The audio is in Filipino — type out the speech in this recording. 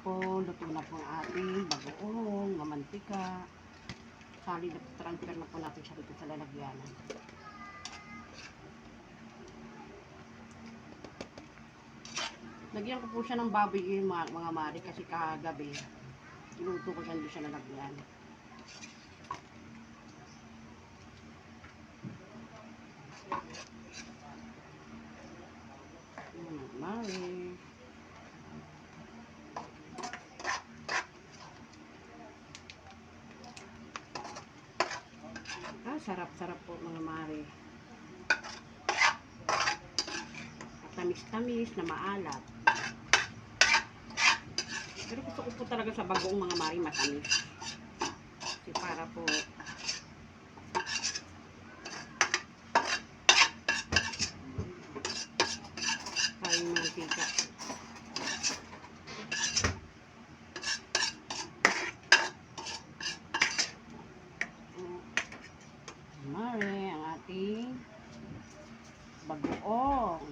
po, luto na po ang ating bagoong na mantika. Sali na transfer na po natin siya dito sa lalagyanan. Lagyan ko po siya ng baboy yung mga mari kasi kagabi iluto ko siya, hindi siya lalagyan. Mari. Sarap-sarap po mga mari. Tamis-tamis na maalat. Pero gusto ko po talaga sa bagoong mga mari matamis. Kasi para po kayong mantika. Mari ang ating bagoong.